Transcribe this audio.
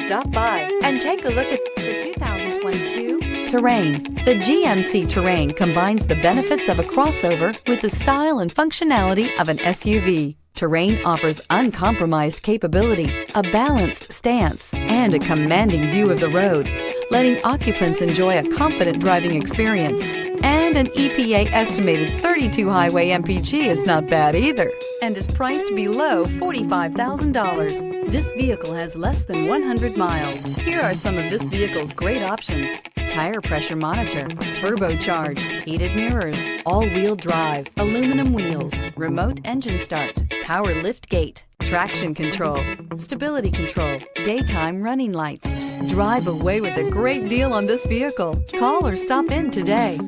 Stop by and take a look at the 2022 Terrain. The GMC Terrain combines the benefits of a crossover with the style and functionality of an SUV. Terrain offers uncompromised capability, a balanced stance, and a commanding view of the road, letting occupants enjoy a confident driving experience. And an EPA estimated 32 highway MPG is not bad either, and is priced below $45,000. This vehicle has less than 100 miles. Here are some of this vehicle's great options: tire pressure monitor, turbocharged, heated mirrors, all-wheel drive, aluminum wheels, remote engine start, power lift gate, traction control, stability control, daytime running lights. Drive away with a great deal on this vehicle. Call or stop in today.